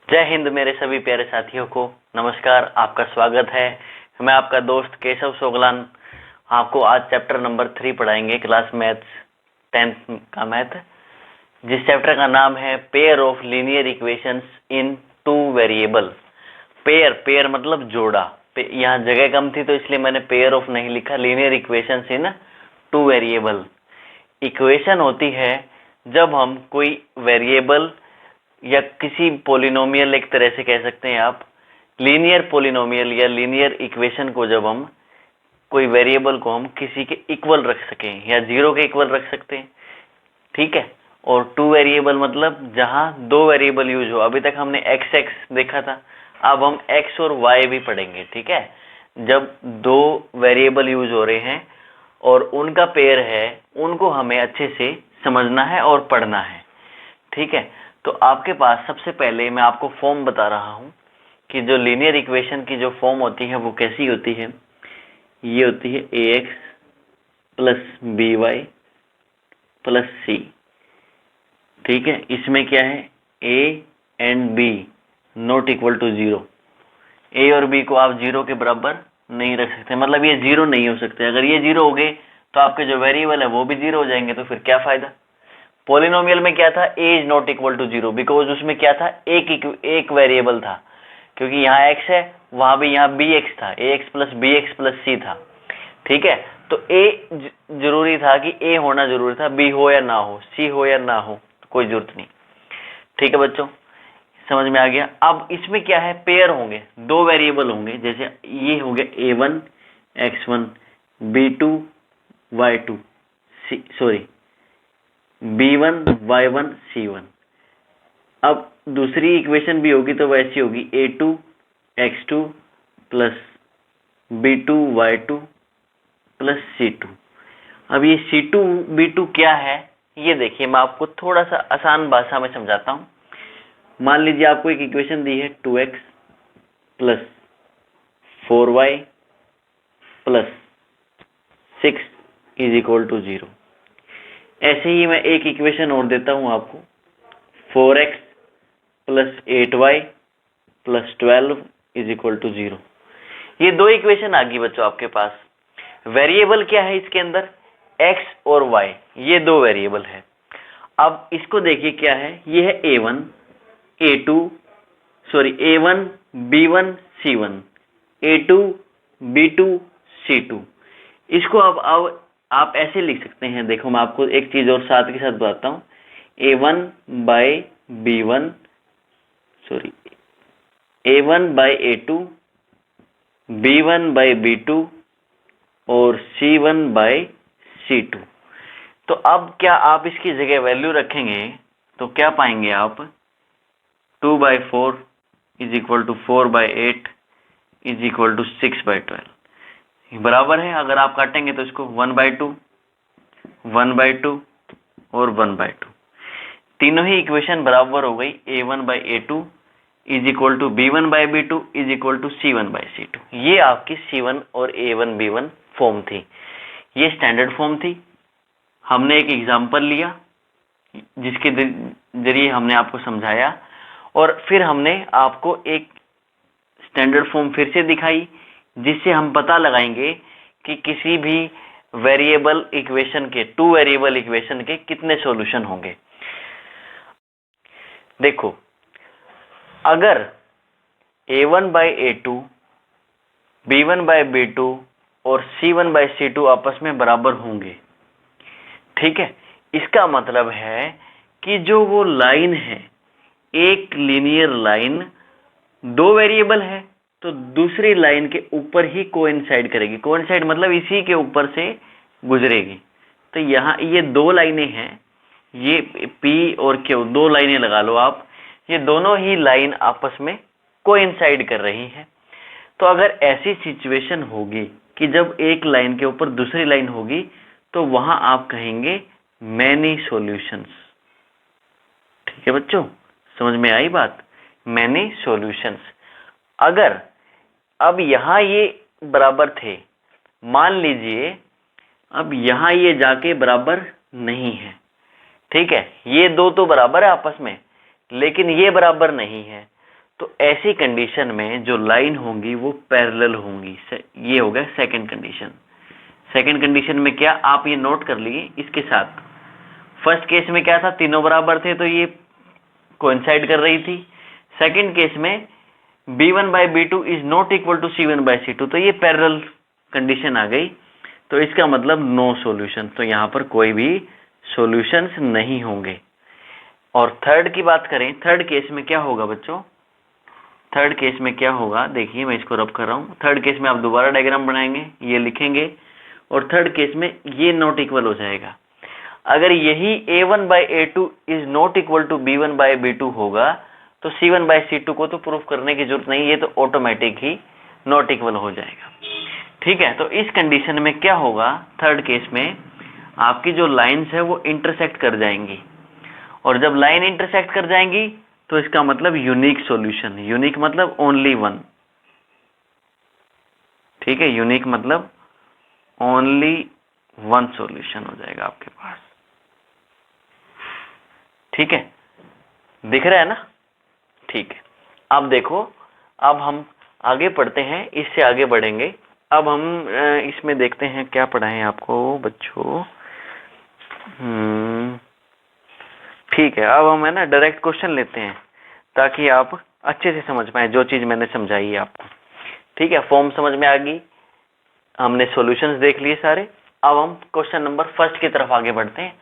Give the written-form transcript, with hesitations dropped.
जय हिंद मेरे सभी प्यारे साथियों को नमस्कार। आपका स्वागत है। मैं आपका दोस्त केशव सोगलान आपको आज चैप्टर नंबर 3 पढ़ाएंगे, क्लास मैथ्स 10th का मैथ, जिस चैप्टर का नाम है pair of linear equations in two variable. Pair मतलब जोड़ा। यहाँ जगह कम थी तो इसलिए मैंने पेयर ऑफ नहीं लिखा, लीनियर इक्वेशंस इन टू वेरिएबल। इक्वेशन होती है जब हम कोई वेरिएबल या किसी पोलिनोमियल, एक तरह से कह सकते हैं आप, लीनियर पोलिनोमियल या लीनियर इक्वेशन को जब हम कोई वेरिएबल को हम किसी के इक्वल रख सकें या जीरो के इक्वल रख सकते हैं, ठीक है। और टू वेरिएबल मतलब जहां दो वेरिएबल यूज हो। अभी तक हमने एक्स एक्स देखा था, अब हम एक्स और वाई भी पढ़ेंगे, ठीक है। जब दो वेरिएबल यूज हो रहे हैं और उनका पेयर है, उनको हमें अच्छे से समझना है और पढ़ना है, ठीक है। तो आपके पास सबसे पहले मैं आपको फॉर्म बता रहा हूं कि जो लीनियर इक्वेशन की जो फॉर्म होती है वो कैसी होती है। ये होती है ax plus B Y plus C, ठीक है। इसमें क्या है, a and b not equal to zero. a और b को आप जीरो के बराबर नहीं रख सकते, मतलब ये जीरो नहीं हो सकते। अगर ये जीरो हो गए तो आपके जो वेरिएबल है वो भी जीरो हो जाएंगे, तो फिर क्या फायदा। पॉलिनोमियल में क्या था, a is not equal to zero, because उसमें क्या था, एक वेरिएबल था, क्योंकि यहाँ x है, वहां भी यहाँ bx था, ax plus bx plus c था, ठीक है। तो a जरूरी था कि a होना जरूरी था, b हो या ना हो, c हो या ना हो, कोई जरूरत नहीं, ठीक है बच्चों, समझ में आ गया। अब इसमें क्या है, पेयर होंगे, दो वेरिएबल होंगे, जैसे ये हो गया a1 x1 b2 y2 b1 y1 c1। अब दूसरी इक्वेशन भी होगी तो वैसी होगी a2 x2 plus b2 y2 plus c2। अब ये c2 b2 क्या है, ये देखिए, मैं आपको थोड़ा सा आसान भाषा में समझाता हूं। मान लीजिए आपको एक इक्वेशन दी है 2x plus 4y plus 6 is equal to 0। ऐसे ही मैं एक इक्वेशन और देता हूं आपको, 4x plus 8y plus 12 is equal to 0। ये दो इक्वेशन आ गई बच्चों आपके पास। वेरिएबल क्या है इसके अंदर, x और y, ये दो वेरिएबल है। अब इसको देखिए क्या है, ये है a1 b1 c1 a2 b2 c2। इसको अब आप ऐसे लिख सकते हैं, देखो मैं आपको एक चीज और साथ के साथ बताता हूं, a1 by a2 b1 by b2 और c1 बाय c2। तो अब क्या आप इसकी जगह वैल्यू रखेंगे तो क्या पाएंगे आप, 2/4 is equal to 4/8 is equal to 6/12 बराबर है। अगर आप काटेंगे तो इसको 1/2 1/2 और 1/2, तीनों ही इक्वेशन बराबर हो गई। a1 by a2 is equal to b1 by b2 is equal to c1 by c2। ये आपकी c1 और a1 b1 फॉर्म थी, ये स्टैंडर्ड फॉर्म थी। हमने एक एग्जांपल लिया जिसके जरिए हमने आपको समझाया, और फिर हमने आपको एक स्टैंडर्ड फॉर्म फिर से दिखाई, जिससे हम पता लगाएंगे कि किसी भी वेरिएबल इक्वेशन के, टू वेरिएबल इक्वेशन के कितने सॉल्यूशन होंगे। देखो, अगर a1 by a2 b1 by b2 और c1 बाय c2 आपस में बराबर होंगे, ठीक है, इसका मतलब है कि जो वो लाइन है, एक लीनियर लाइन, दो वेरिएबल है तो दूसरी लाइन के ऊपर ही कोइंसाइड करेगी। कोइंसाइड मतलब इसी के ऊपर से गुजरेगी। तो यहाँ ये दो लाइनें हैं, ये P और Q, दो लाइनें लगा लो आप, ये दोनों ही लाइन आपस में कोइंसाइड कर रही हैं। तो अगर ऐसी सिचुएशन होगी कि जब एक लाइन के ऊपर दूसरी लाइन होगी, तो वहां आप कहेंगे मैनी सॉल्यूशंस, ठीक है बच्चों, समझ में आई बात, मैनी सॉल्यूशंस। अगर अब यहां ये बराबर थे, मान लीजिए अब यहां ये जाके बराबर नहीं है, ठीक है, ये दो तो बराबर है आपस में, लेकिन ये बराबर नहीं है, तो ऐसी कंडीशन में जो लाइन होंगी वो पैरेलल होंगी। ये हो गया सेकंड कंडीशन। सेकंड कंडीशन में क्या, आप ये नोट कर लिए इसके साथ। फर्स्ट केस में क्या था, तीनों बराबर थे तो ये कोइंसाइड कर रही थी। सेकंड केस में B1 by B2 is not equal to C1 by C2, तो ये पैरेलल कंडीशन आ गई। तो इसका मतलब नो सॉल्यूशन, तो यहां पर कोई भी सॉल्यूशंस नहीं होंगे। और थर्ड की बात करें, थर्ड केस में क्या होगा बच्चों, थर्ड केस में क्या होगा, देखिए मैं इसको रब कर रहा हूं। थर्ड केस में आप दोबारा डायग्राम बनाएंगे, ये लिखेंगे, और थर्ड केस में ये नॉट इक्वल हो जाएगा। अगर यही A1 by A2 is not equal to B1 by B2 होगा तो C1 by C2 को तो प्रूफ करने की जरूरत नहीं, ये तो ऑटोमेटिक ही नॉट इक्वल हो जाएगा। ठीक है, तो इस कंडीशन में क्या होगा, थर्ड केस में आपकी जो लाइंस है वो इंटरसेक्ट कर जाएंगी, और जब लाइन इंटरसेक्ट कर जाएंगी तो इसका मतलब यूनिक सॉल्यूशन। यूनिक मतलब ओनली वन। ठीक है, यूनिक मतलब ओनली वन सॉल्यूशन हो जाएगा आपके पास। ठीक है, दिख रहा है ना? ठीक है, अब देखो, अब हम आगे पढ़ते हैं, इससे आगे बढ़ेंगे। अब हम इसमें देखते हैं क्या पढ़ाएं आपको बच्चों। ठीक है, अब हम है ना डायरेक्ट क्वेश्चन लेते हैं ताकि आप अच्छे से समझ पाए जो चीज मैंने समझाई है आपको। ठीक है, फॉर्म समझ में आ गई, हमने सॉल्यूशंस देख लिए सारे। अब हम क्वेश्चन नंबर फर्स्ट की तरफ आगे बढ़ते हैं।